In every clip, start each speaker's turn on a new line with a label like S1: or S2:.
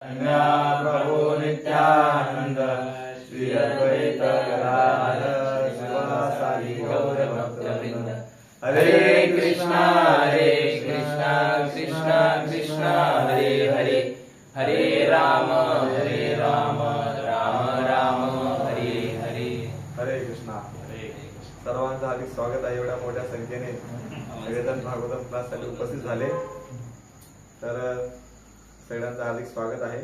S1: प्रभु नित्यानंद श्री अद्वैत गदाधर शिवासादि गौर भक्तवृंद। हरे कृष्णा कृष्णा कृष्णा हरे हरे, हरे राम राम राम हरे हरे।
S2: हरे कृष्णा। सर्वांचं हार्दिक स्वागत आहे। एवढ्या मोठ्या संख्येने सगळेजण भागवत क्लाससाठी उपस्थित झाले, तर सगळ्यांचं हार्दिक स्वागत आहे।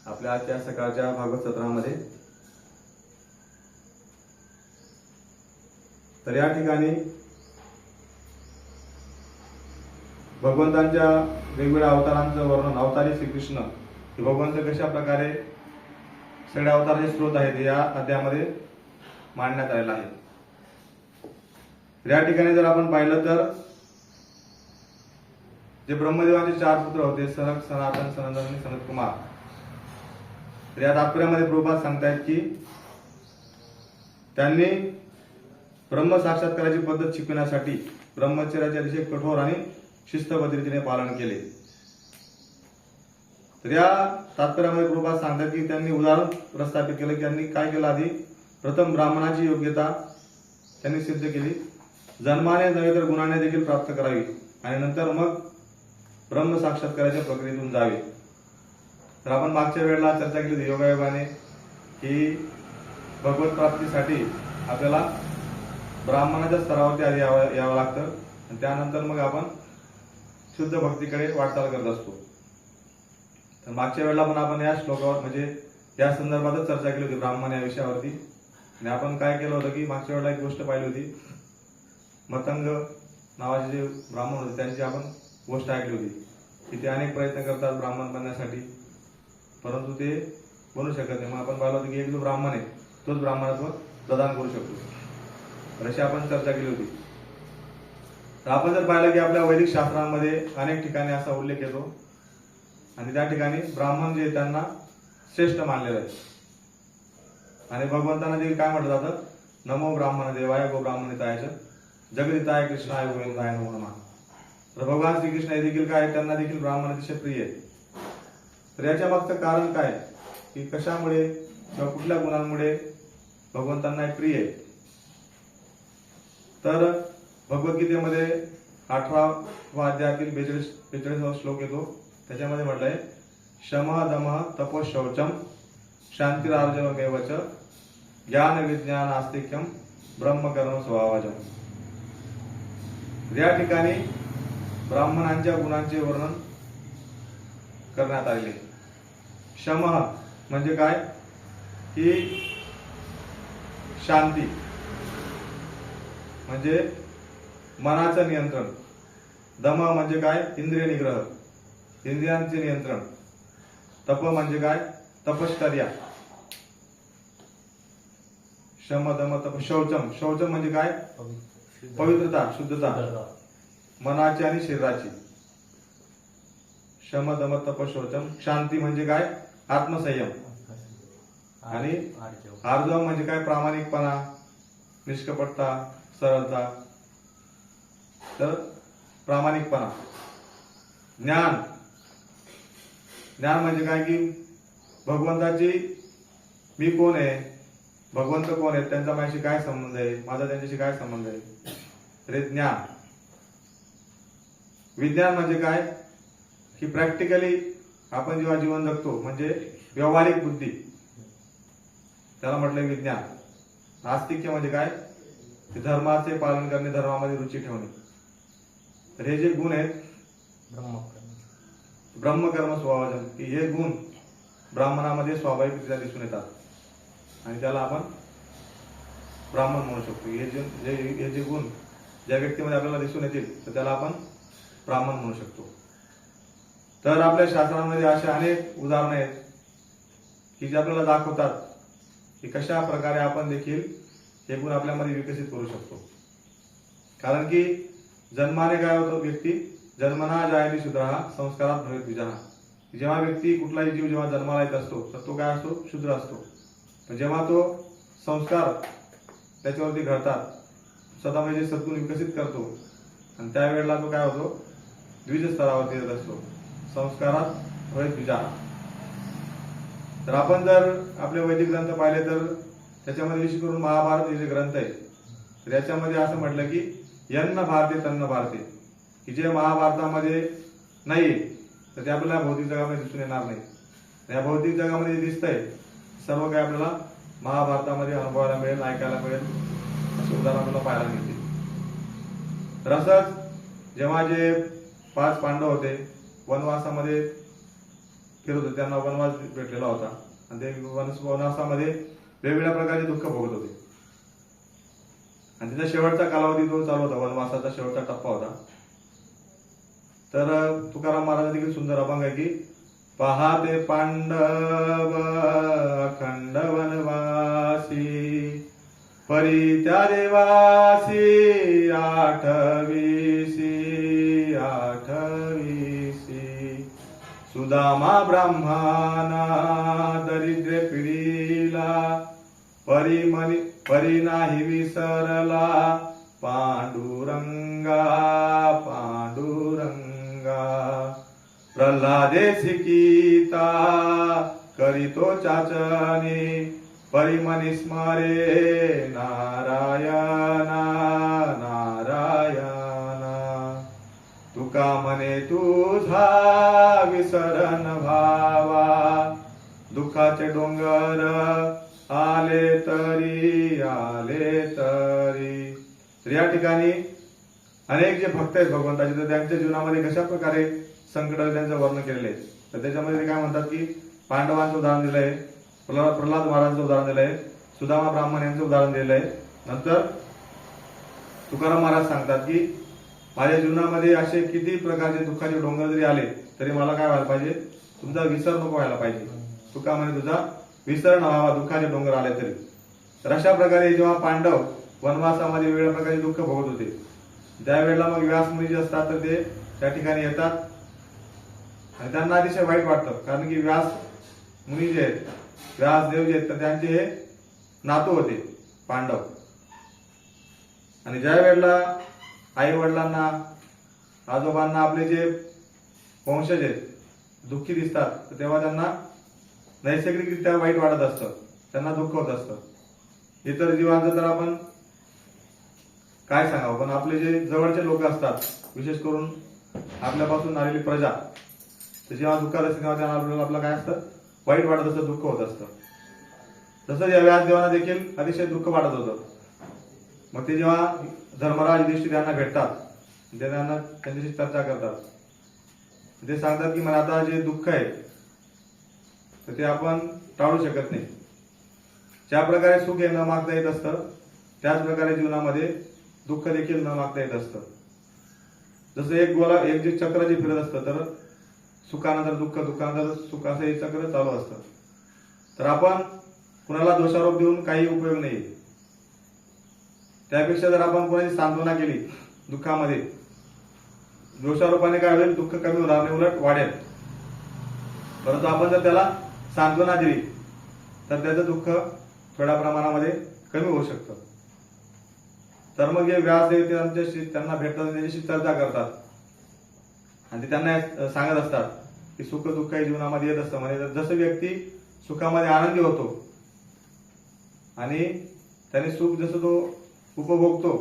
S2: आपल्या आजच्या सकाळच्या भागवत सत्रामध्ये तर या ठिकाणी भगवंतांच्या वेगवेगळ्या अवतारांचं वर्णन, अवतारी श्रीकृष्ण हे भगवंत कशा प्रकारे सगळ्या अवताराचे स्रोत आहेत या अध्यायामध्ये मांडण्यात आलेला आहे। या ठिकाणी जर आपण पाहिलं तर जे ब्रह्मदेवाचे 4 पुत्र होते, सनक, सनातन, सनंदन आणि सनत कुमार, तर या तात्पर्यामध्ये प्रभुपाद सांगतायत की त्यांनी ब्रह्म साक्षात्काराची पद्धत शिकवण्यासाठी ब्रह्मचर्याचे अतिशय कठोर आणि शिस्तबद्ध रीतीने पालन केले। तर या तात्पर्यामध्ये प्रभुपाद सांगतात की त्यांनी उदाहरण प्रस्थापित केलं की त्यांनी काय केलं, आधी प्रथम ब्राह्मणाची योग्यता त्यांनी सिद्ध केली, जन्माने नव्हे तर गुणाने देखील प्राप्त करावी आणि नंतर मग ब्रह्म साक्षात्काराच्या प्रक्रियेतून जावे। तर आपण मागच्या वेळेला चर्चा केली होती योगायोगाने की भगवत प्राप्तीसाठी आपल्याला ब्राह्मणाच्या स्तरावरती आधी यावं लागतं आणि त्यानंतर मग आपण शुद्ध भक्तीकडे वाटचाल करत असतो। तर मागच्या वेळेला पण आपण या श्लोकावर म्हणजे या संदर्भातच चर्चा केली होती, ब्राह्मण या विषयावरती। आणि आपण काय केलं होतं की मागच्या वेळेला एक गोष्ट पाहिली होती, मतंग नावाचे जे ब्राह्मण होते त्यांची आपण गोष्ट ऐकली होती की ते अनेक प्रयत्न करतात ब्राह्मण बनण्यासाठी, परंतु ते बनू शकत नाही। मग आपण पाहिलं होतं की एक जो ब्राह्मण आहे तोच ब्राह्मणत्व प्रदान करू शकतो, अशी आपण चर्चा केली होती। तर आपण जर पाहिलं की आपल्या वैदिक शास्त्रांमध्ये अनेक ठिकाणी असा उल्लेख येतो आणि त्या ठिकाणी ब्राह्मण जे त्यांना श्रेष्ठ मानलेलं आहे आणि भगवंतांना देखील काय म्हटलं जातं, नमो ब्राह्मण देवाय गो ब्राह्मणिताय जगदिताय कृष्णाय गोविंदाय नमो नमः। तर भगवान श्रीकृष्ण हे देखील काय, त्यांना देखील ब्राह्मण अतिशय प्रिय आहे। तर याच्या मागचं कारण काय की कशामुळे किंवा कुठल्या गुणांमुळे भगवंतांना प्रिय आहे, तर भगवद्गीतेमध्ये 18व्या अध्यायातील 42वा श्लोक येतो, त्याच्यामध्ये म्हटलंय शमः दमः तपो शौचम शांतिरार्जवमेव च ज्ञान विज्ञान आस्तिक्यम ब्रह्मकर्म स्वभावजम। या ठिकाणी ब्राह्मणांच्या गुणांचे वर्णन करण्यात आले। शमः म्हणजे काय की शांती म्हणजे मनाचं नियंत्रण, दम म्हणजे काय इंद्रिय निग्रह, इंद्रियांचे नियंत्रण, तप म्हणजे काय तपश्चर्या, शम दम तप शौचम, शौचम म्हणजे काय पवित्रता, शुद्धता मनाची आणि शरीराची, शम दम तप शौचम। शांती म्हणजे काय आत्मसंयम आणि आर्जव म्हणजे काय प्रामाणिकपणा, निष्कपटता, सरळता, तर प्रामाणिकपणा। ज्ञान, ज्ञान म्हणजे काय की भगवंताची मी कोण आहे, भगवंत कोण आहे, त्यांचा माझ्याशी काय संबंध आहे, माझा त्यांच्याशी काय संबंध आहे, तर ज्ञान। विज्ञान म्हणजे काय की प्रॅक्टिकली आपण जेव्हा जीवन जगतो म्हणजे व्यावहारिक बुद्धी, त्याला म्हटलंय विज्ञान। आस्तिक्य म्हणजे काय धर्माचे पालन करणे, धर्मामध्ये रुची ठेवणे। तर हे जे गुण आहेत ब्रह्मकर्म स्वभावजन, की हे गुण ब्राह्मणामध्ये स्वाभाविकरित्या दिसून येतात आणि त्याला आपण ब्राह्मण म्हणू शकतो। हे जे गुण ज्या व्यक्तीमध्ये आपल्याला दिसून येतील तर त्याला आपण ब्राह्मण म्हणू शकतो। तर आपल्या शास्त्रांमध्ये अशा अनेक उदाहरणे आहेत की जे आपल्याला दाखवतात की कशा प्रकारे आपण देखील हे गुण आपल्यामध्ये विकसित करू शकतो। कारण की जन्माने काय होतो, व्यक्ती जन्मना जायते शूद्रः संस्कारात भवेत् द्विजः। जेव्हा व्यक्ती कुठलाही जीव जेव्हा जन्माला येत असतो तर तो काय असतो, शूद्र असतो। पण जेव्हा तो संस्कार त्याच्यावरती घडतात, स्वतःमध्ये सद्गुण विकसित करतो आणि त्यावेळेला तो काय होतो द्विज स्तरावरती येत असतो. संस्कारात होय द्विजा. तर आपण जर आपले वैदिक ग्रंथ पाहिले तर त्याच्यामध्ये विशेष करून महाभारत हे जे ग्रंथ आहे तर याच्यामध्ये असं म्हटलं की यन्न भारते तन्न भारते, की जे महाभारतामध्ये नाही तर ते आपल्याला भौतिक जगामध्ये दिसून येणार नाही. या भौतिक जगामध्ये जे दिसतंय सर्व काही आपल्याला महाभारतामध्ये अनुभवायला मिळेल, ऐकायला मिळेल, असे उदाहरण आपल्याला पाहायला मिळते. तर असंच जेव्हा जे 5 पांडव होते वनवासामध्ये फिरत होते, त्यांना वनवास भेटलेला होता आणि ते वनवासामध्ये वेगवेगळ्या प्रकारचे दुःख भोगत होते आणि त्याचा शेवटचा कालावधी तो चालू होता, वनवासाचा शेवटचा टप्पा होता. तर तुकाराम महाराज देखील सुंदर अभंग आहे की पहाते पांडव अखंड वनवासी परी त्या देवासी आठवीसी सुदामा ब्राह्मणा दरिद्र पिढीला परी नाही विसरला पांडुरंगा प्रल्हादे सिकिता करीतो चाचणी परिमनी स्मरे नारायणा तुका म्हणे तुझा विसरण भावा दुःखाचे डोंगर आले तरी. तर या ठिकाणी अनेक जे भक्त आहेत भगवंताचे तर त्यांच्या जीवनामध्ये कशा प्रकारे संकट त्यांचं वर्णन केलेलं आहे. तर त्याच्यामध्ये ते काय म्हणतात की पांडवांचं उदाहरण दिलं आहे, प्रल्हाद महाराजांचं उदाहरण दिलं आहे, सुदामा ब्राह्मण यांचं उदाहरण दिलं आहे. नंतर तुकाराम महाराज सांगतात की माझ्या जीवनामध्ये असे किती प्रकारचे दुःखाचे डोंगर जरी आले तरी मला काय व्हायला पाहिजे, तुमचा विसर नको व्हायला पाहिजे. तुका म्हणे तुझा विसर न व्हावा दुःखाचे डोंगर आले तरी. तर अशा प्रकारे जेव्हा पांडव वनवासामध्ये वेगवेगळ्या प्रकारचे दुःख भोगत होते त्यावेळेला मग व्यास मुनी जे असतात तर ते त्या ठिकाणी येतात आणि त्यांना अतिशय वाईट वाटतं, कारण की व्यास मुनी जे आहेत, व्यासदेव जे आहेत तर त्यांचे हे नातू होते पांडव. आणि ज्या वेळेला आई वडिलांना आजोबांना आपले जे वंशज आहेत दुःखी दिसतात तर तेव्हा त्यांना नैसर्गिकरित्या वाईट वाटत असतं, त्यांना दुःख होत असतं. इतर जीवांचं तर आपण काय सांगावं, पण आपले जे जवळचे लोक असतात विशेष करून आपल्यापासून आलेली प्रजा तर जेव्हा दुःखात असते तेव्हा त्यांना आपलं काय असतं, वाईट वाटत असतं, दुःख होत असतं. तसंच या व्यासदेवांना देखील अतिशय दुःख वाटत होतं. मग ते जेव्हा धर्मराज युधिष्ठिर यांना भेटतात ते त्यांना त्यांच्याशी चर्चा करतात. ते सांगतात की मला आता जे दुःख आहे तर ते आपण टाळू शकत नाही. ज्या प्रकारे सुख हे न मागता येत असतं त्याच प्रकारे जीवनामध्ये दुःख देखील न मागता येत असतं. जसं एक जे चक्र जे फिरत असतं तर सुखानंतर दुःख, दुःखानंतर सुख असं हे चक्र चालू असतं. तर आपण कुणाला दोषारोप देऊन काही उपयोग नाही. त्यापेक्षा जर आपण कोणाची सांत्वना केली दुःखामध्ये, दोषारोपाने काय होईल, दुःख कमी होणार नाही, उलट वाढेल. परंतु आपण जर त्याला सांत्वना दिली तर त्याचं दुःख थोड्या प्रमाणामध्ये कमी होऊ शकतं. तर मग हे व्यासदेव त्यांना भेटतात, त्यांच्याशी चर्चा करतात आणि ते त्यांना सांगत असतात की सुख दुःख हे जीवनामध्ये येत असतं. म्हणजे जसं व्यक्ती सुखामध्ये आनंदी होतो आणि त्याने सुख जसं तो उपभोगतो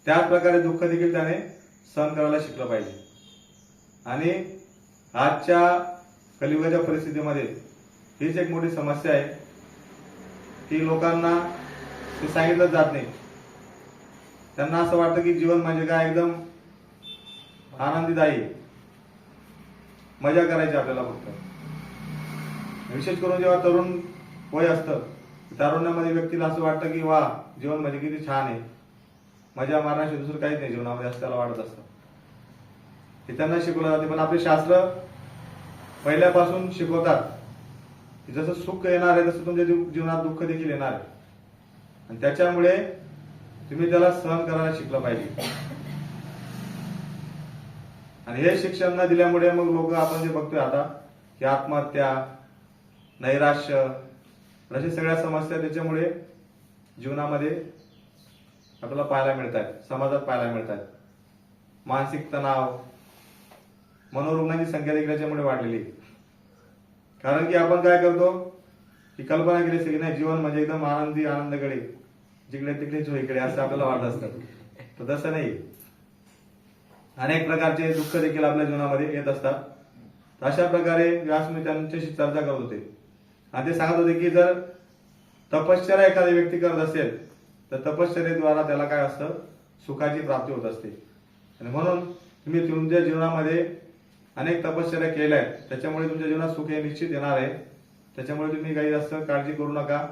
S2: त्याच प्रकारे दुःख देखील त्याने सहन करायला शिकलं पाहिजे. आणि आजच्या कलियुगाच्या परिस्थितीमध्ये हीच एक मोठी समस्या आहे की लोकांना ते सांगितलं जात नाही. त्यांना असं वाटतं की जीवन म्हणजे काय एकदम आनंदीदायी, मजा करायची आपल्याला फक्त. विशेष करून जेव्हा तरुण वय असतं तारुण्यामध्ये व्यक्तीला असं वाटतं की वा जीवन म्हणजे किती छान आहे, मजा मारण्याशिवाय दुसरं काहीच नाही जीवनामध्ये असं त्याला वाटत असतं. हे त्यांना शिकवलं जाते. पण आपले शास्त्र पहिल्यापासून शिकवतात की जसं सुख येणार आहे तसं तुमच्या जीवनात दुःख देखील येणार आहे आणि त्याच्यामुळे तुम्ही त्याला सहन करायला शिकलं पाहिजे. आणि हे शिक्षण न दिल्यामुळे मग लोक आपण जे बघतोय आता की आत्महत्या, नैराश्य, अशा सगळ्या समस्या त्याच्यामुळे जीवनामध्ये आपल्याला पाहायला मिळतात, समाजात पाहायला मिळतात. मानसिक तणाव, मनोरुग्णांची संख्या देखील याच्यामुळे वाढलेली आहे. कारण की आपण काय करतो की कल्पना केली असते की नाही जीवन म्हणजे एकदम आनंदी आनंदकडे जिकडे तिकडे जो इकडे असं आपल्याला वाटत असतं. तर तसं नाही, अनेक प्रकारचे दुःख देखील आपल्या जीवनामध्ये येत असतात. अशा प्रकारे व्यासमुनी त्यांच्याशी चर्चा करत होते आणि ते सांगत होते की जर तपश्चर्या एखादी व्यक्ती करत असेल तर तपश्चर्येद्वारा त्याला काय असतं, सुखाची प्राप्ती होत असते. आणि म्हणून तुम्ही तुमच्या जीवनामध्ये अनेक तपश्चर्या केल्या आहेत, त्याच्यामुळे तुमच्या जीवनात सुख हे निश्चित येणार आहे. त्याच्यामुळे तुम्ही काही जास्त काळजी करू नका,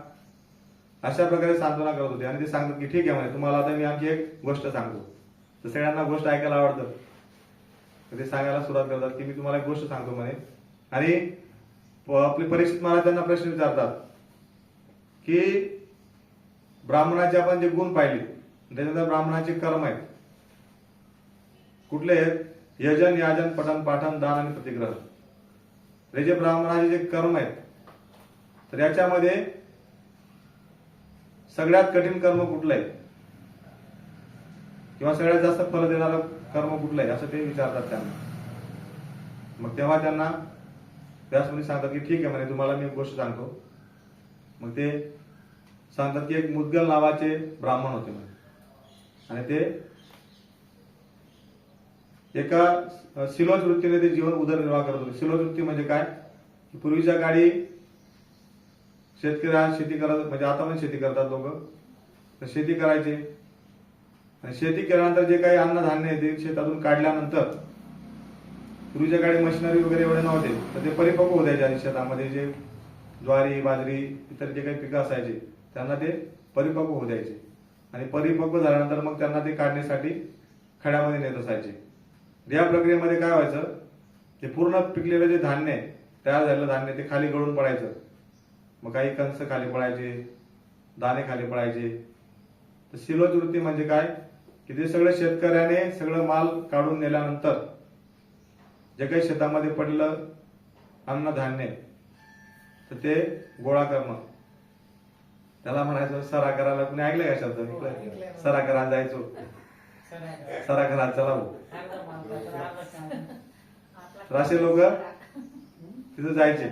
S2: अशा प्रकारे सांत्वना करत होते. आणि ते सांगतात की ठीक आहे म्हणे, तुम्हाला आता मी आणखी एक गोष्ट सांगतो. तर सगळ्यांना गोष्ट ऐकायला आवडतं, तर ते सांगायला सुरुवात करतात की मी तुम्हाला एक गोष्ट सांगतो म्हणे. आणि आपले परीक्षित महाराज त्यांना प्रश्न विचारतात की ब्राह्मणाचे आपण जे गुण पाहिले, त्याच्यानंतर ब्राह्मणाचे कर्म आहेत कुठले आहेत, यजन याजन पठन पाठन दान आणि प्रतिग्रह. हे जे ब्राह्मणाचे जे कर्म आहेत, तर याच्यामध्ये सगळ्यात कठीण कर्म कुठलं आहे किंवा सगळ्यात जास्त फल देणारं कर्म कुठलं आहे असं ते विचारतात त्यांना. मग तेव्हा त्यांना व्यासमुनी सांगतात की ठीक आहे म्हणे, तुम्हाला मी एक गोष्ट सांगतो. मग ते सांगतात की एक मुद्गल नावाचे ब्राह्मण होते म्हणे, आणि ते एका सिलोच वृत्तीने ते जीवन उदरनिर्वाह करत होते. सिलोच वृत्ती म्हणजे काय, की पूर्वीच्या काळी शेतकरी शेती करत, म्हणजे आता पण शेती करतात लोक, तर शेती करायचे आणि शेती केल्यानंतर जे काही अन्नधान्य ते शेतातून काढल्यानंतर पूर्वीच्या काळी मशिनरी वगैरे एवढे नव्हते, तर ते परिपक्व होऊ द्यायचे. आणि शेतामध्ये जे ज्वारी बाजरी इतर जे काही पिकं असायचे त्यांना ते परिपक्व होऊ द्यायचे. आणि परिपक्व झाल्यानंतर मग त्यांना ते काढण्यासाठी खड्यामध्ये नेत असायचे. या प्रक्रियेमध्ये काय व्हायचं, ते पूर्ण पिकलेलं जे धान्य आहे, तयार झालेलं धान्य ते खाली गळून पडायचं. मग काही कंस खाली पडायचे, दाणे खाली पडायचे. तर सिलोच वृत्ती म्हणजे काय, की ते सगळं शेतकऱ्याने सगळं माल काढून नेल्यानंतर जे काही शेतामध्ये पडलं अन्नधान्य तर ते गोळा करणं, त्याला म्हणायचं सरा करायला. कुणी ऐकलंय का शब्द, सरा करायला जायचो, सरा करायला चला भाऊ. तर असे लोक तिथे जायचे,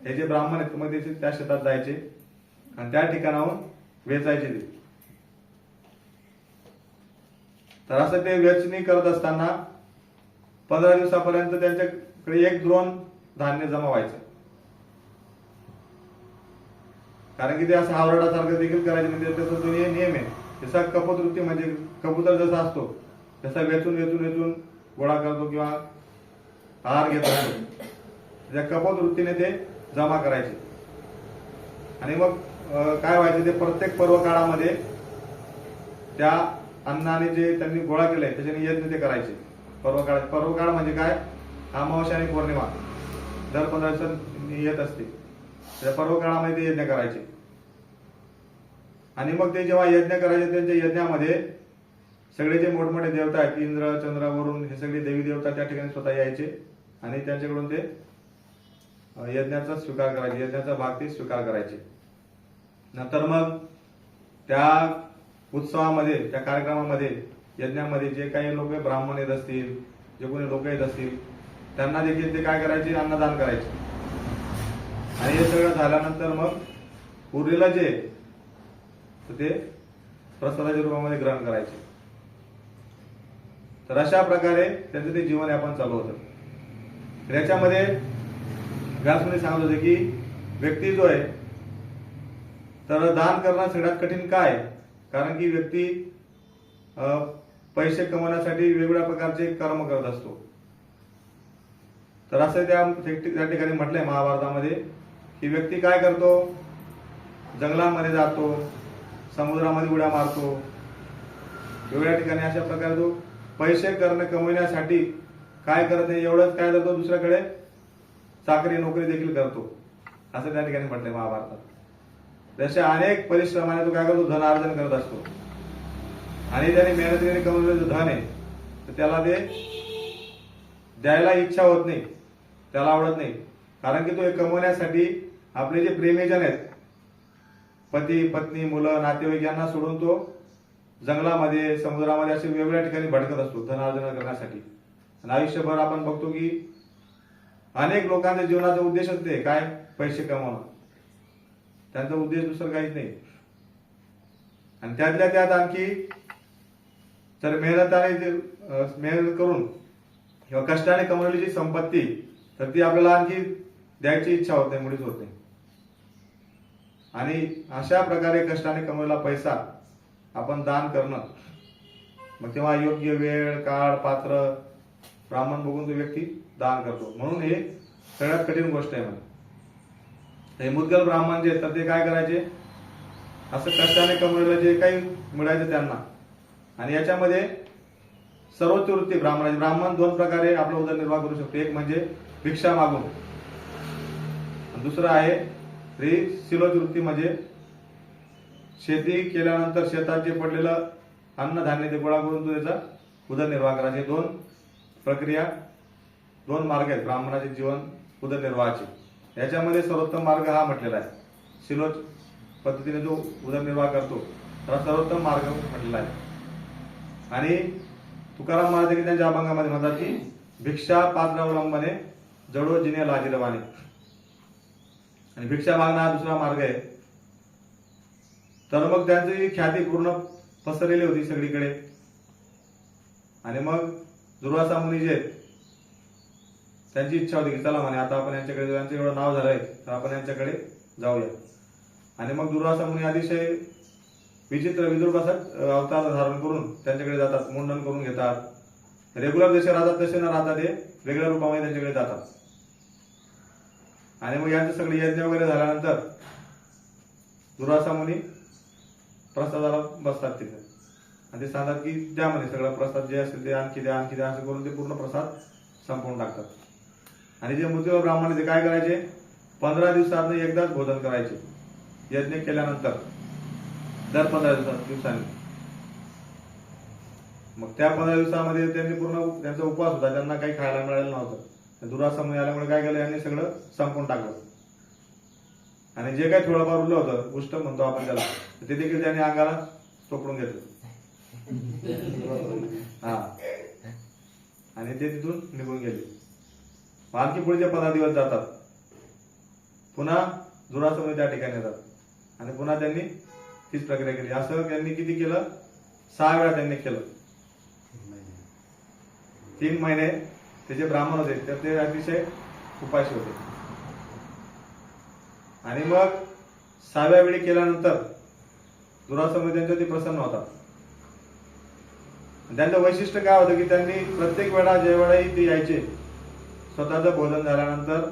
S2: हे जे ब्राह्मण आहेत मग ते त्या शेतात जायचे आणि त्या ठिकाणाहून वेचायचे ते. तर असं ते वेचणी करत असताना 15 दिवसापर्यंत त्यांच्याकडे एक द्रोण धान्य जमा व्हायचं. कारण की ते असं हावरडासारखं देखील करायचे, म्हणजे त्याचा जो नियम आहे, जसा कपोतवृत्ती म्हणजे कबूतर जसा असतो तसा वेचून वेचून वेचून गोळा करतो किंवा आहार घेत असतो, त्या कपोतवृत्तीने ते जमा करायचे. आणि मग काय व्हायचं, ते प्रत्येक पर्व काळामध्ये त्या अन्नाने जे त्यांनी गोळा केलाय त्याच्याने यज्ञ ते करायचे. पर्व काळ म्हणजे काय, अमावस्या आणि पौर्णिमा दर 15 दिवसांनी येत असते, त्या पर्व काळामध्ये ते यज्ञ करायचे. आणि मग ते जेव्हा यज्ञ करायचे, त्यांच्या यज्ञामध्ये सगळे जे मोठमोठे देवता आहेत, इंद्र चंद्र वरुण, हे सगळे देवी देवता त्या ठिकाणी स्वतः यायचे आणि त्यांच्याकडून ते यज्ञाचा स्वीकार करायचे, यज्ञाचा भाग ते स्वीकार करायचे. नंतर मग त्या उत्सवामध्ये, त्या कार्यक्रमामध्ये, यज्ञामध्ये जे काही लोक ब्राह्मण येत असतील, जे कोणी लोक येत असतील, त्यांना देखील ते काय करायचे, अन्नदान करायचे. आणि हे सगळं झाल्यानंतर मग उरलेलं जे ते प्रसादाच्या रूपामध्ये ग्रहण करायचे. तर अशा प्रकारे त्यांचं ते जीवन यापन चालू होतं. तर याच्यामध्ये व्यासमुनी सांगत होते की व्यक्ती जो आहे, तर दान करणं सगळ्यात कठीण काय, कारण की व्यक्ती पैसे कमवण्यासाठी वेगवेगळ्या प्रकारचे कर्म करत असतो. तर असं त्या ठिकाणी म्हटलंय महाभारतामध्ये की व्यक्ती काय करतो, जंगलामध्ये जातो, समुद्रामध्ये उड्या मारतो, वेगवेगळ्या ठिकाणी अशा प्रकारे तो पैसे कमविण्यासाठी काय करत नाही, एवढंच काय करतो, दुसऱ्याकडे चाकरी नोकरी देखील करतो, असं त्या ठिकाणी म्हटलंय महाभारतात. तशा अनेक परिश्रमाने तो काय करतो, धन अर्जन करत असतो. आणि त्याने मेहनतीने कमवलेलं धन आहे तर त्याला ते द्यायला इच्छा होत नाही, त्याला आवडत नाही. कारण की तो हे कमवण्यासाठी आपले जे प्रेमीजन आहेत, पती पत्नी मुलं नातेवाईक, यांना सोडून तो जंगलामध्ये समुद्रामध्ये असे वेगवेगळ्या ठिकाणी भटकत असतो धन अर्जन करण्यासाठी. आणि आयुष्यभर आपण बघतो की अनेक लोकांच्या जीवनाचा उद्देशच ते काय, पैसे कमावणं. त्यांचा उद्देश दुसरं काहीच नाही. आणि त्यातल्या त्यात आणखी तर मेहनत करून किंवा कष्टाने कमवलेली जी संपत्ती, तर ती आपल्याला आणखी द्यायची इच्छा होत नाही, मुळीच होत नाही. आणि अशा प्रकारे कष्टाने कमवलेला पैसा आपण दान करणं, मग तेव्हा योग्य वेळ, काळ, पात्र, ब्राह्मण बघून तो व्यक्ती दान करतो. म्हणून हे सगळ्यात कठीण गोष्ट आहे. हे मुद्गल ब्राह्मण जे तर ते काय करायचे, असं कष्टाने कमवलेलं जे काही मिळायचं त्यांना. आणि याच्यामध्ये सर्वोच्च वृत्ती ब्राह्मणाची. ब्राह्मण दोन प्रकारे आपला उदरनिर्वाह करू शकतो. एक म्हणजे भिक्षा मागून, दुसरं आहे शिलोच वृत्ती, म्हणजे शेती केल्यानंतर शेतात जे पडलेलं अन्नधान्य ते गोळा करून तो त्याचा उदरनिर्वाह करायचे. दोन प्रक्रिया, दोन मार्ग आहेत ब्राह्मणाचे जीवन उदरनिर्वाहाचे. याच्यामध्ये सर्वोत्तम मार्ग हा म्हटलेला आहे. शिलोच पद्धतीने जो उदरनिर्वाह करतो त्याला सर्वोत्तम मार्ग म्हटलेला आहे. आणि तुकाराम महाराज त्यांच्या अभंगामध्ये म्हणतात की भिक्षा पात्र अवलंबने जडो जिने लाजिरवाने. आणि भिक्षा मागणं हा दुसरा मार्ग आहे. तर मग त्यांची ख्याती पूर्ण पसरलेली होती सगळीकडे. आणि मग दुर्वासा मुनी जे त्यांची इच्छा होती की चला म्हणे आता आपण यांच्याकडे, यांचं एवढं नाव झालंय तर आपण यांच्याकडे जाऊया. आणि मग दुर्वासा मुनी अतिशय विचित्र विदुर्भासात अवतार धारण करून त्यांच्याकडे जातात, मुंडन करून घेतात. रेग्युलर जसे राहतात तसे न राहता ते वेगळ्या रूपामध्ये त्यांच्याकडे जातात. आणि मग यांचे सगळे यज्ञ वगैरे झाल्यानंतर दुर्वासा मुनी प्रसादाला बसतात तिथे. आणि ते सांगतात की द्या म्हणे सगळं प्रसाद जे असेल ते आणखी द्या, आणखी द्या, असं करून ते पूर्ण प्रसाद संपवून टाकतात. आणि जे मुद्गल ब्राह्मण ते काय करायचे, 15 दिवसात एकदाच भोजन करायचे यज्ञ केल्यानंतर, दर 15 दिवसांनी. मग त्या 15 दिवसामध्ये त्यांनी पूर्ण त्यांचा उपवास होता, त्यांना काही खायला मिळालं नव्हतं. दुर्वासा मुनी आल्यामुळे काय केलं, यांनी सगळं संपवून टाकलं. आणि जे काही थोडंफार उरलं होतं, उष्ट म्हणतो आपण त्याला, ते देखील त्यांनी अंगाला चोपडून घेतलं. हा, आणि ते तिथून निघून गेले. आणखी पुढचे 15 दिवस जातात. पुन्हा दुर्वासा मुनी त्या ठिकाणी येतात आणि पुन्हा त्यांनी तीच प्रक्रिया केली. असं त्यांनी किती केलं, 6 वेळा त्यांनी केलं. 3 महिने ते जे ब्राह्मण होते तर ते अतिशय उपाशी होते. आणि मग 6व्या वेळी केल्यानंतर दुर्वासा मुनी त्यांच्यावरती प्रसन्न होता. त्यांचं वैशिष्ट्य काय होतं की त्यांनी प्रत्येक वेळा ज्या वेळाही ते यायचे, स्वतःचं भोजन झाल्यानंतर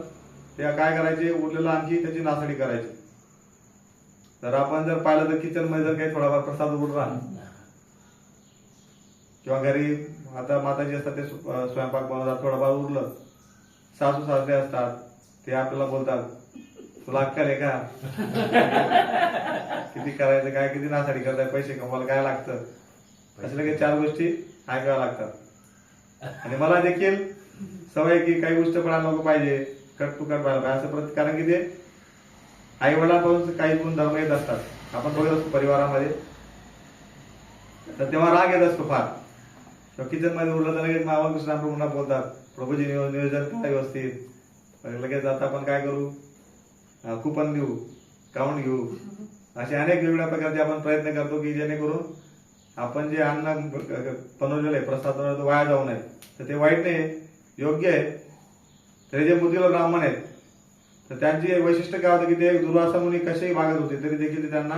S2: ते काय करायचे, उरलेलं आणखी त्याची नासाडी करायची. तर आपण जर पाहिलं तर किचन मध्ये जर काही थोडाफार प्रसाद उरला किंवा घरी आता माताजी असतात ते स्वयंपाक बनवतात, थोडंफार उरलं, सासू सासरे असतात ते आपल्याला बोलतात तुला अक्कल आहे का, किती करायचं काय, किती नासाडी करताय, पैसे कमवायला काय लागतं, अशा लगेच 4 गोष्टी ऐकाव्या लागतात. आणि मला देखील सवय की काही गोष्ट पडायला नको पाहिजे, कट टू कट व्हायला पाहिजे असं कारण की ते आई वडिलांपासून काही गुण धर्म येत असतात. आपण बघत असतो परिवारामध्ये, तर तेव्हा राग येत असतो फार. किचन मध्ये उरलं तर लगेच मामा कृष्णाप्रभूंना बोलतात, प्रभूजी नियोजन करा व्यवस्थित, लगेच आता आपण काय करू, कुपन देऊ, काउंट घेऊ, असे अनेक वेगवेगळ्या प्रकारचे आपण प्रयत्न करतो की जेणेकरून आपण जे अन्न बनवलेलं आहे, प्रसाद बनवतो, वाया जाऊ नये. तर ते वाईट नाही, योग्य आहे. तरी जे मुद्गल ब्राह्मण आहेत तर त्यांची वैशिष्ट्य काय होतं की ते दुर्वासा मुनी कसेही वागत होते तरी देखील ते त्यांना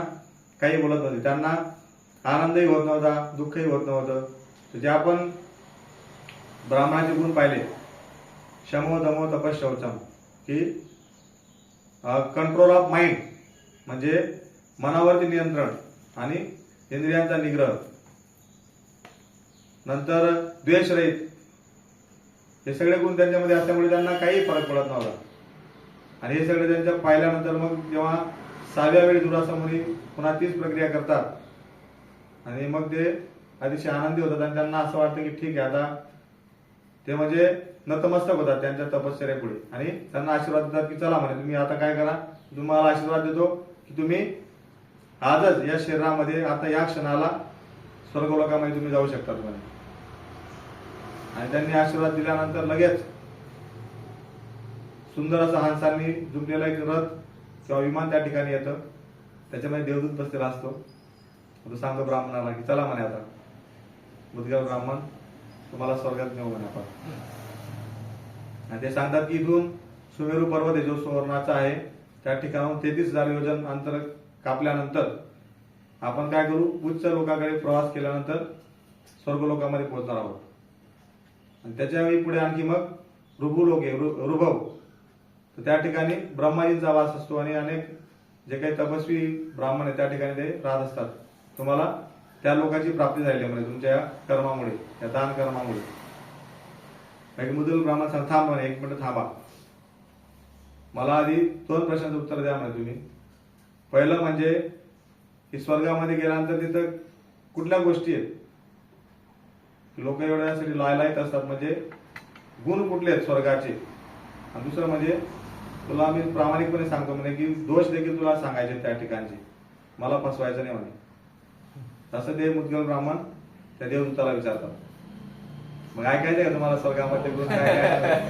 S2: काही बोलत नव्हते. त्यांना आनंदही होत नव्हता, दुःखही होत नव्हतं. जे आपण ब्राह्मणाचे गुण पाहिले, शमो दमो तपशौचम, की कंट्रोल ऑफ माइंड म्हणजे मनावरती नियंत्रण आणि इंद्रियांचा निग्रह, नंतर द्वेषरहित, हे सगळे गुण त्यांच्यामध्ये असल्यामुळे त्यांना काही फरक पडत नव्हता. आणि हे सगळे त्यांच्या पाहिल्यानंतर मग जेव्हा 6व्या वेळी दुर्वासा मुनी पुन्हा तीच प्रक्रिया करतात आणि मग ते अतिशय आनंदी होतात. आणि त्यांना असं वाटतं की ठीक आहे, आता ते म्हणजे नतमस्तक होतात त्यांच्या तपश्चर्यापुढे. आणि त्यांना आशीर्वाद देतात की चला म्हणे तुम्ही आता काय करा, तुम्हाला आशीर्वाद देतो की तुम्ही आजच या शरीरामध्ये आता या क्षणाला स्वर्गलोकामध्ये तुम्ही जाऊ शकता म्हणे. आणि त्यांनी आशीर्वाद दिल्यानंतर लगेच सुंदर असं हंसांनी झुकलेला एक रथ किंवा विमान त्या ठिकाणी येतं. त्याच्यामध्ये देवदूत बसलेला असतो. तो सांगतो ब्राह्मणाला की चला म्हणे आता मुद्गल ब्राह्मण तुम्हाला स्वर्गात नेऊ म्हणे आपण. आणि ते सांगतात की इथून सुमेरू पर्वत आहे जो सुवर्णाचा आहे त्या ठिकाणाहून 33,000 योजन अंतर कापल्यानंतर आपण काय करू, उच्च लोकांकडे प्रवास केल्यानंतर स्वर्ग लोकांमध्ये पोहोचणार आहोत. आणि त्याच्यावेळी पुढे आणखी मग ऋभू लोक आहे, ऋभव. तर त्या ठिकाणी ब्रह्माजींचा वास असतो आणि अनेक जे काही तपस्वी ब्राह्मण आहे त्या ठिकाणी ते राहत असतात. तुम्हाला त्या लोकांची प्राप्ती झाली म्हणजे तुमच्या या कर्मामुळे, या दान कर्मामुळे. मुद्गल ब्राह्मण सांग थांब म्हणे, 1 मिनिट थांबा, मला आधी 2 प्रश्नाचं उत्तर द्या म्हणे तुम्ही. पहिलं म्हणजे की स्वर्गामध्ये गेल्यानंतर तिथं कुठल्या गोष्टी आहेत, लोक एवढ्यासाठी लायलायत असतात, म्हणजे गुण कुठले आहेत स्वर्गाचे. आणि दुसरं म्हणजे तुला मी प्रामाणिकपणे सांगतो म्हणे की दोष देखील तुला सांगायचे त्या ठिकाणचे, मला फसवायचं नाही म्हणे. तसं ते मुद्गल ब्राह्मण त्या देवदूताला विचारतात. मग ऐकायचं का तुम्हाला स्वर्गामध्ये गुण काय काय?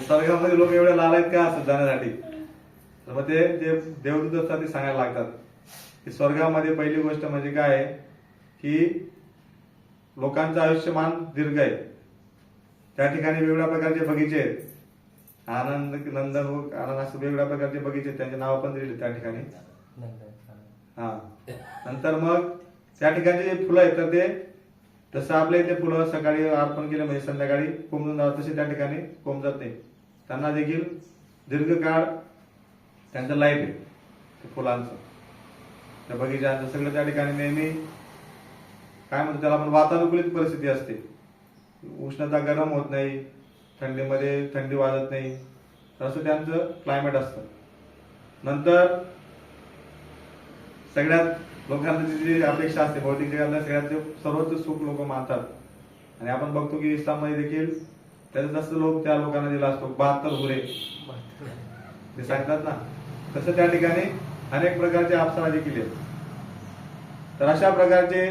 S2: स्वर्गामध्ये लोक एवढे लालायत का असतात जाण्यासाठी. तर मग ते जे देवदूत असतात ते सांगायला लागतात की स्वर्गामध्ये पहिली गोष्ट म्हणजे काय आहे की लोकांचं आयुष्यमान दीर्घ आहे. त्या ठिकाणी वेगवेगळ्या प्रकारचे बगीचे आहेत, आनंद नंदन आनंद असं वेगवेगळ्या प्रकारचे बगीचे आहेत, त्यांचे नाव पण दिलेले त्या ठिकाणी. हा नंतर मग त्या ठिकाणी जे फुलं आहेत तर ते जसं आपल्या इथे फुलं सकाळी अर्पण केलं म्हणजे संध्याकाळी कोंबून जातात तसे त्या ठिकाणी कोंबजत नाही. त्यांना देखील दीर्घकाळ त्यांचं लाईफ आहे फुलांचं, त्या बगीचांचं सगळं. त्या ठिकाणी नेहमी काय म्हणतो त्याला आपण वातानुकूलित परिस्थिती असते. उष्णता गरम होत नाही, थंडीमध्ये थंडी वाजत नाही, तर असं त्यांचं क्लायमेट असतं. नंतर सगळ्यात लोकांची जी अपेक्षा असते भौतिक जगातल्या सगळ्यात सर्वोच्च सुख लोक मानतात. आणि आपण बघतो की इस्लाममध्ये देखील त्याचा जास्त लोक त्या लोकांना दिला असतो, 72 हुरे ते सांगतात ना. तसं त्या ठिकाणी अनेक प्रकारचे अप्सरा देखील आहेत. तर अशा प्रकारचे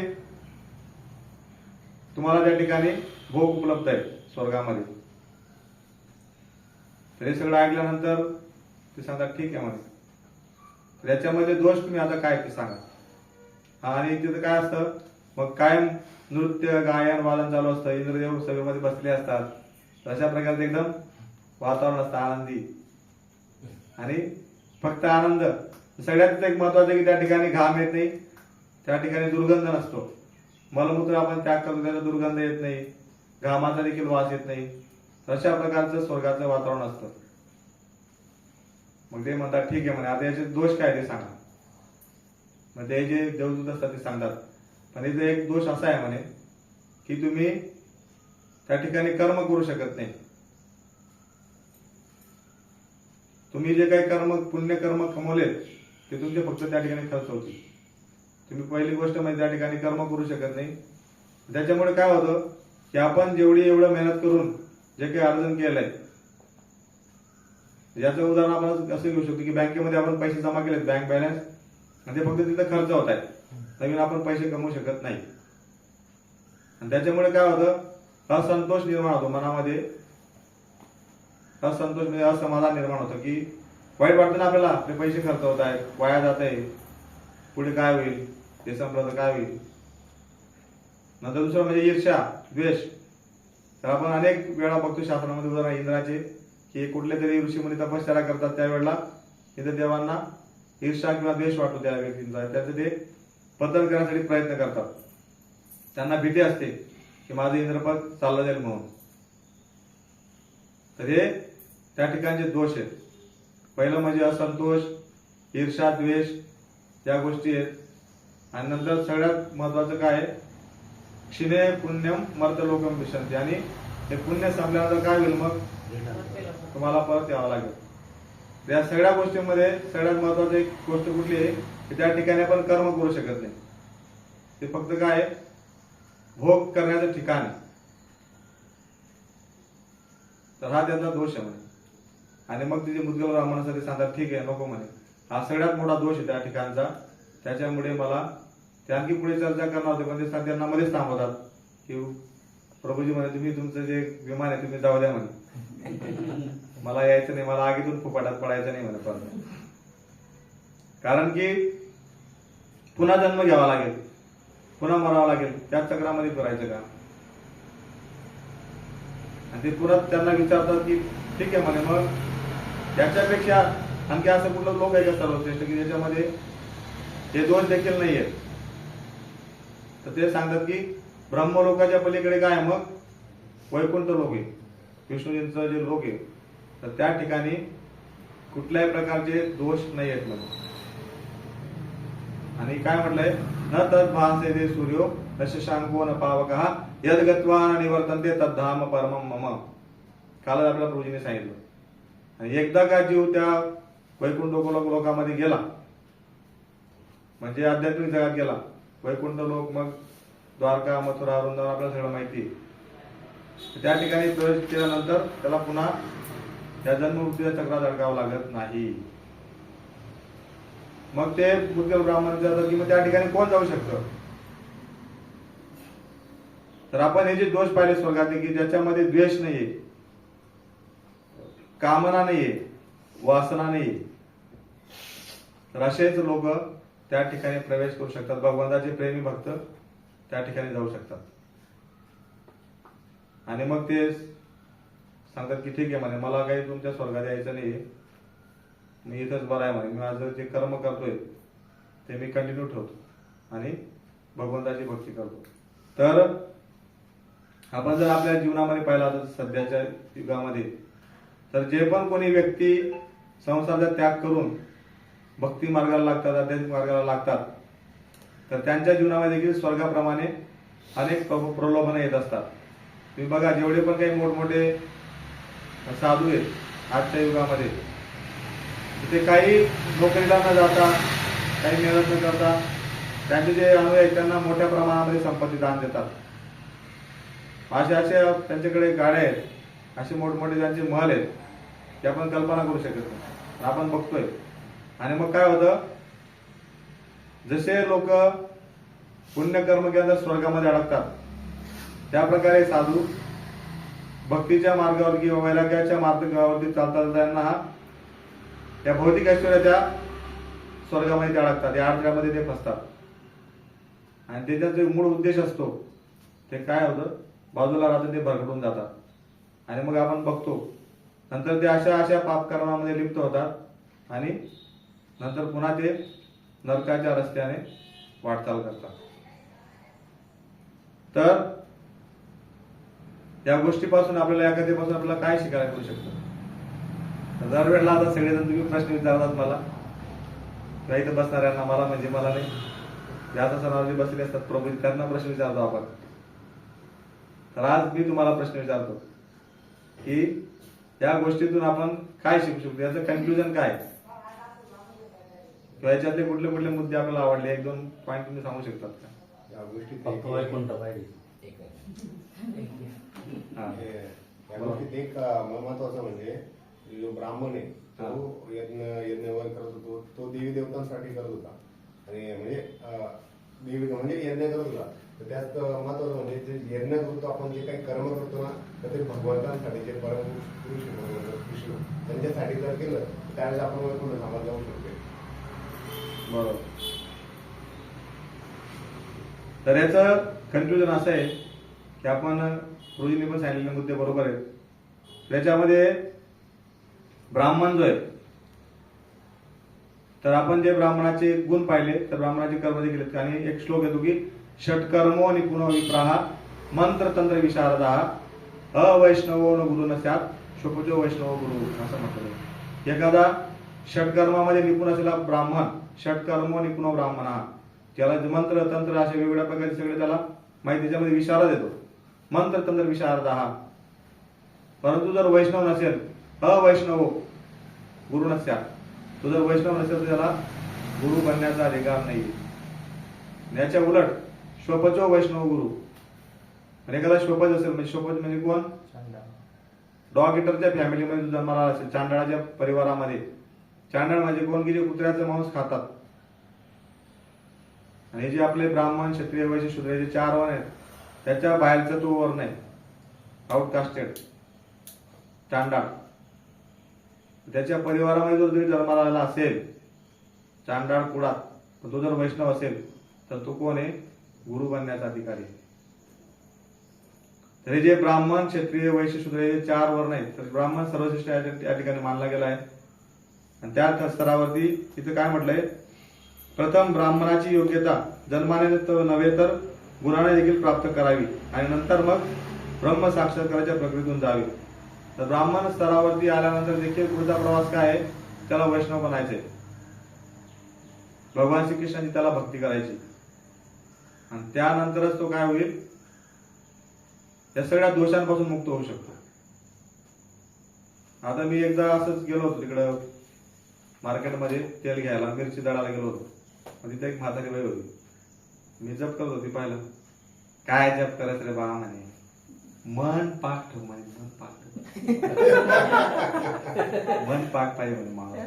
S2: तुम्हाला त्या ठिकाणी भोग उपलब्ध आहेत स्वर्गामध्ये. तर हे सगळं ऐकल्यानंतर ते सांगतात ठीक आहे म्हणे, त्याच्यामध्ये दोष तुम्ही आता काय ते सांगा. आणि तिथं काय असतं मग कायम नृत्य गायन वादन चालू असतं, इंद्रदेव सभेमध्ये बसले असतात. अशा प्रकारचं एकदम वातावरण असतं आनंदी आणि फक्त आनंद. सगळ्यात एक महत्वाचं की त्या ठिकाणी घाम येत नाही, त्या ठिकाणी दुर्गंध नसतो. मलमूत्र आपण त्याग करतो त्याचा दुर्गंध येत नाही, घामाचा देखील वास येत नाही. अशा प्रकारचं स्वर्गाचं वातावरण असतं. मग ते म्हणतात ठीक आहे म्हणे, आता याचे दोष काय ते सांगा. मग ते जे देवदूत असतात ते सांगतात. पण याचा एक दोष असा आहे म्हणे की तुम्ही त्या ठिकाणी कर्म करू शकत नाही. तुम्ही जे काही कर्म पुण्य कर्म कमवलेत ते तुमचे फक्त त्या ठिकाणी खर्च होतील. तुम्ही पहिली गोष्ट म्हणजे त्या ठिकाणी कर्म करू शकत नाही. त्याच्यामुळे काय होतं की आपण एवढं मेहनत करून जे काही अर्जन केलंय, याचं उदाहरण आपण असं घेऊ शकतो की बँकेमध्ये आपण पैसे जमा केलेत, बँक बॅलन्स, आणि ते फक्त तिथं खर्च होत आहे, नवीन आपण पैसे कमवू शकत नाही. आणि त्याच्यामुळे काय होतं, असंतोष निर्माण होतो मनामध्ये. असंतोष म्हणजे असमाधान निर्माण होतं की वाईट वाटतं ना आपल्याला, आपले पैसे खर्च होत आहेत, वाया जात आहे, पुढे काय होईल, ते संपलं तर काय होईल. नंतर दुसरं म्हणजे ईर्ष्या द्वेष. तर आपण अनेक वेळा बघतो शास्त्रामध्ये उदाहरण इंद्राचे की कुठले तरी ऋषीमुनी तपश्चर्या करतात, त्यावेळेला इंद्र देवांना ईर्ष्या किंवा द्वेष वाटतो त्या व्यक्तींचा, त्याचं ते पतन करण्यासाठी प्रयत्न करतात. त्यांना भीती असते की माझं इंद्रपद चाललं जाईल म्हणून. तर हे त्या ठिकाणचे दोष आहेत. पहिलं म्हणजे असंतोष, ईर्ष्या द्वेष या गोष्टी आहेत. आणि नंतर सगळ्यात महत्वाचं काय आहे, क्षिणे पुण्यम मर्त्यलोकम विशंती. आणि हे पुण्य संपल्यानंतर काय होईल, मग तुम्हाला परत यावं लागेल. या सगळ्या गोष्टींमध्ये सगळ्यात महत्वाची एक गोष्ट कुठली आहे की त्या ठिकाणी आपण कर्म करू शकत नाही. ते फक्त काय आहे, भोग करण्याचं ठिकाण. तर हा त्याचा दोष आहे म्हणे. आणि मग तिथे मुद्गल ब्राह्मणासाठी सांगतात ठीक आहे नको म्हणे, हा सगळ्यात मोठा दोष आहे त्या ठिकाणचा, त्याच्यामुळे मला ते आणखी पुढे चर्चा करणार होते पण ते त्यांना मध्येच थांबवतात की प्रभूजी म्हणे तुम्ही तुमचं जे विमान आहे तुम्ही जाऊ द्या म्हणे, मला यायचं नाही, मला आगीतून फुपाटात पडायचं नाही म्हणे परत. कारण की पुन्हा जन्म घ्यावा लागेल, पुन्हा मरावं लागेल, त्याच चक्रामध्ये फिरायचं का. आणि ते पुन्हा त्यांना विचारतात की ठीक आहे म्हणे, मग त्याच्यापेक्षा आणखी असं कुठलं लोक आहे का सर्वश्रेष्ठ की ज्याच्यामध्ये हे दोष देखील नाही आहेत. तर ते सांगतात की ब्रह्मलोकाच्या पलीकडे काय आहे, मग वैकुंठ लोक आहे, विष्णूजींचं जे लोक आहे, तर त्या ठिकाणी कुठल्याही प्रकारचे दोष नाही आहेत म्हणून. आणि काय म्हटलंय, न तद भासे ते सूर्यो न शशांको न पावकः यद गत्वा न निवर्तन्ते तद्धाम परमं मम. कालच आपल्या प्रभूजीने सांगितलं. आणि एकदा का जीव त्या वैकुंठ लोकामध्ये गेला, म्हणजे आध्यात्मिक जगात गेला, वैकुंठ लोक, मग द्वारका, मथुरा, वृंदावन आपल्याला सगळं माहिती आहे. त्या ठिकाणी प्रवेश केल्यानंतर त्याला पुन्हा त्या जन्ममृत्यूच्या चक्रात अडकावं लागत नाही. मग ते बुद्धील ब्राह्मण विचारतात की मग त्या ठिकाणी कोण जाऊ शकतं. तर आपण हे जे दोष पाहिले स्वर्गातले की ज्याच्यामध्ये द्वेष नाहीये, कामना नाहीये, वासना नाहीये, तर असेच लोक त्या ठिकाणी प्रवेश करू शकतात. भगवंताचे प्रेमी भक्त त्या ठिकाणी जाऊ शकतात. आणि मग ते सांगतात की ठीक आहे म्हणे, मला काही तुमच्या स्वर्गात यायचं नाहीये, मी इथंच बरं आहे म्हणे, मी माझं जे कर्म करतोय ते मी कंटिन्यू ठेवतो आणि भगवंताची भक्ती करतो. तर आपण जर आपल्या जीवनामध्ये पाहिला तर सध्याच्या युगामध्ये तर जे पण कोणी व्यक्ती संसाराचा त्याग करून भक्ती मार्गाला लागतात, आध्यात्मिक मार्गाला लागतात, तर त्यांच्या जीवनामध्ये देखील स्वर्गाप्रमाणे अनेक प्रलोभन येत असतात. तुम्ही बघा, जेवढे पण काही मोठमोठे साधू आहेत आजच्या युगामध्ये, ते काही नोकरीला न जाता, काही मेहनत न करता, त्यांचे जे अनुयायी आहेत त्यांना मोठ्या प्रमाणामध्ये संपत्ती दान देतात. असे त्यांच्याकडे गाड्या आहेत, असे मोठमोठे त्यांचे महल आहेत ते आपण कल्पना करू शकत नाही, आपण बघतोय. आणि मग काय होतं, जसे लोक पुण्यकर्म केल्यानंतर स्वर्गामध्ये अडकतात, त्या प्रकारे साधू भक्तीच्या मार्गावर किंवा वैराग्याच्या मार्गावरती चालतात, त्यांना या भौतिक ऐश्वर्याच्या स्वर्गामध्ये ते अडकतात, या अडथळ्यामध्ये ते फसतात. आणि त्याचा जो मूळ उद्देश असतो ते काय होतं, बाजूला राहतं, ते भरकटून जातात. आणि मग आपण बघतो नंतर ते अशा पापकर्मामध्ये लिप्त होतात आणि नंतर पुन्हा ते नरकाच्या रस्त्याने वाटचाल करतात. तर या गोष्टीपासून आपल्याला, या कथेपासून आपल्याला काय शिकायला मिळू शकतं. दरवेळेला आता सगळेजण तुम्ही प्रश्न विचारतात मला, किंवा इथं बसणाऱ्यांना, मला म्हणजे मला नाही, ज्या सणावरती बसले असतात प्रभू, त्यांना प्रश्न विचारतो आपण. तर आज मी तुम्हाला प्रश्न विचारतो की या गोष्टीतून आपण काय शिकू शकतो, याचं कन्क्लुजन काय, किंवा याच्यातले कुठले कुठले मुद्दे आपल्याला आवडले, एक दोन पॉईंट तुम्ही सांगू शकतात का.
S3: या गोष्टीत एक महत्वाचं म्हणजे जो ब्राह्मण आहे तो यज्ञ वगैरे करत होतो, तो देवी देवतांसाठी करत होता. आणि म्हणजे देवी म्हणजे यज्ञ करत होता. तर त्यात महत्वाचं म्हणजे जे यज्ञ करतो आपण, जे काही कर्म करतो ना, तर ते भगवंतांसाठी, जे परम पुरुष कृष्ण त्यांच्यासाठी जर केलं तर त्यावेळेस आपण वैकुंठ धामात जाऊ शकतो.
S2: बरोबर. तर याचं कन्क्लुजन असं आहे की आपण गुरुजींनी पण सांगितलेले मुद्दे बरोबर आहेत. त्याच्यामध्ये ब्राह्मण जो आहे, तर आपण जे ब्राह्मणाचे गुण पाहिले, तर ब्राह्मणाचे कर्म देखील आहेत. आणि एक श्लोक येतो की षट्कर्मो निपुणो विप्राः मंत्र तंत्र विशारदाः अवैष्णवो न गुरु न स्यात् शुभजो वैष्णव गुरु, असं म्हटलं. एखादा षटकर्मामध्ये निपुण असलेला ब्राह्मण, षटकर्मो निपुणो ब्राह्मण, त्याला मंत्र तंत्र असे वेगवेगळ्या प्रकारे सगळे त्याला माहिती, त्याच्यामध्ये विशारद येतो, मंत्र तंत्र विशारदाः. परंतु जर वैष्णव नसेल, अवैष्णव गुरु न स्यात्, तो जर वैष्णव नसेल तर त्याला गुरु बनण्याचा अधिकार नाही. याच्या उलट श्वपचो वैष्णव गुरु. आणि एखादा श्वपच असेल, म्हणजे श्वपच म्हणजे कोण, डॉग इटरच्या फॅमिलीमध्ये जन्माला असेल, चांडाळाच्या परिवारामध्ये. चांडाळ म्हणजे कोण, की जे कुत्र्याचं मांस खातात. आणि जे आपले ब्राह्मण, क्षत्रिय, वैश्य, शूद्र जे चार वर्ण आहेत, त्याच्या बाहेरचा तो वर्ण आहे. आउटकास्टेड, चांडाळ, त्याच्या परिवारामध्ये जो जरी जन्माला आलेला असेल चांडाळ कुळात, पण तो जर वैष्णव असेल तर तो कोण आहे? गुरु बनण्याचा अधिकारी आहे. तर हे जे ब्राह्मण, क्षत्रिय, वैश्य, शूद्र हे 4 वर्ण आहेत, तर ब्राह्मण सर्वश्रेष्ठ या ठिकाणी मानला गेला आहे. आणि त्या स्तरावरती इथं काय म्हटलंय? प्रथम ब्राह्मणाची योग्यता जन्माने नव्हे तर गुणाने देखील प्राप्त करावी आणि नंतर मग ब्रह्म साक्षात्काराच्या प्रक्रियेतून जावी. तर ब्राह्मण स्तरावरती आल्यानंतर देखील पुढचा प्रवास काय आहे? त्याला वैष्णव बनायचंय, भगवान श्रीकृष्णाची त्याला भक्ती करायची आणि त्यानंतरच तो काय होईल? या सगळ्या दोषांपासून मुक्त होऊ शकतो. आता मी एकदा असंच गेलो होतो तिकडं मार्केटमध्ये तेल घ्यायला, मिरची दळायला गेलो होतो. तिथे एक म्हातारी बाई होती, मी जप करत होती. पाहिलं काय जप करायचं रे बाळा? म्हणे मन पाक ठेव, म्हणे मन पाक ठेव. मन पाक पाहिजे म्हणे मला.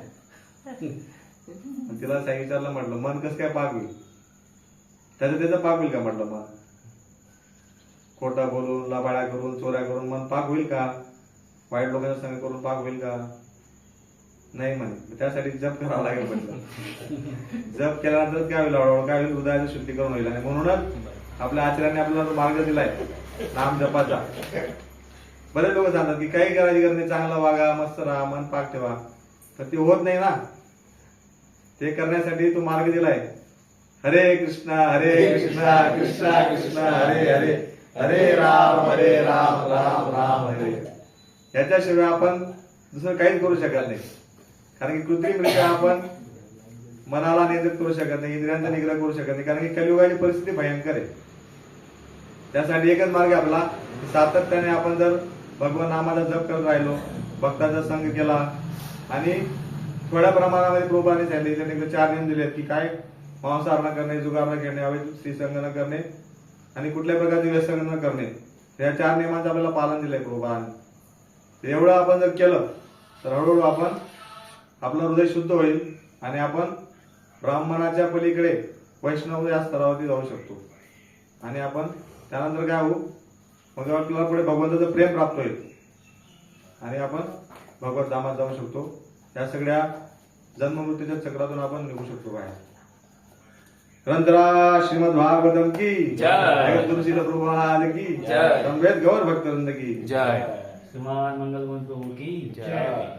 S2: तिला विचारलं, म्हटलं मन कसं काय पाक होईल? त्याचं पाक होईल का? म्हटलं मन खोटा बोलून, लबाड्या करून, चोऱ्या करून मन पाक होईल का? वाईट लोकांच्या संग करून पाक होईल का? नाही म्हणे. त्यासाठी जप करावा लागेल म्हटलं. जप केल्यानंतर काय होईल? हळूहळू काय होईल? हृदयाचं शुद्धीकरण होईल. आणि म्हणूनच आपल्या आचार्यांनी आपल्याला मार्ग दिलाय नाम जपाचा. बरेच लोक सांगतात की काही करायची गरज नाही, चांगला वागा, मस्त राहा, मन पाक ठेवा, तर ते होत नाही ना. ते करण्यासाठी तो मार्ग दिलाय. हरे कृष्णा कृष्णा कृष्णा हरे हरे, हरे राम राम राम हरे. याच्याशिवाय आपण दुसरं काहीच करू शकत नाही. कारण की कृत्रिमरित्या आपण मनाला नियंत्रित करू शकत नाही, इंद्रियांचा निग्रह करू शकत नाही. कारण की कलियुगाची परिस्थिती भयंकर आहे. त्यासाठी एकच मार्ग आपला, सातत्याने आपण जर भगवान नामाचा जप करत राहिलो, भक्ताचा संग केला आणि थोड्या प्रमाणामध्ये प्रभुपादांनी सांगितले 4 नियम दिलेत की काय? मांसाहार न करणे, जुगार न खेळणे, अवैध स्त्रीसंग न करणे आणि कुठल्या प्रकारचे व्यसन न करणे. या 4 नियमांचं आपल्याला पालन दिलंय प्रभुपादांनी. एवढं आपण जर केलं तर हळूहळू आपलं हृदय शुद्ध होईल आणि आपण ब्राह्मणाच्या पलीकडे वैष्णव या स्तरावरती जाऊ शकतो. आणि आपण त्यानंतर काय होऊ? मग आपल्याला पुढे भगवंताचं प्रेम प्राप्त होईल आणि आपण भगवत धामात जाऊ शकतो. या सगळ्या जन्ममृत्यूच्या चक्रातून आपण निघू शकतो बाहेर. ग्रंथरा श्रीमद भागवतम की जय, तुलसी प्रभुपाद की जय, संवेद गौर भक्तवृंद की जय,
S4: श्रीमान मंगल प्रभु की जय.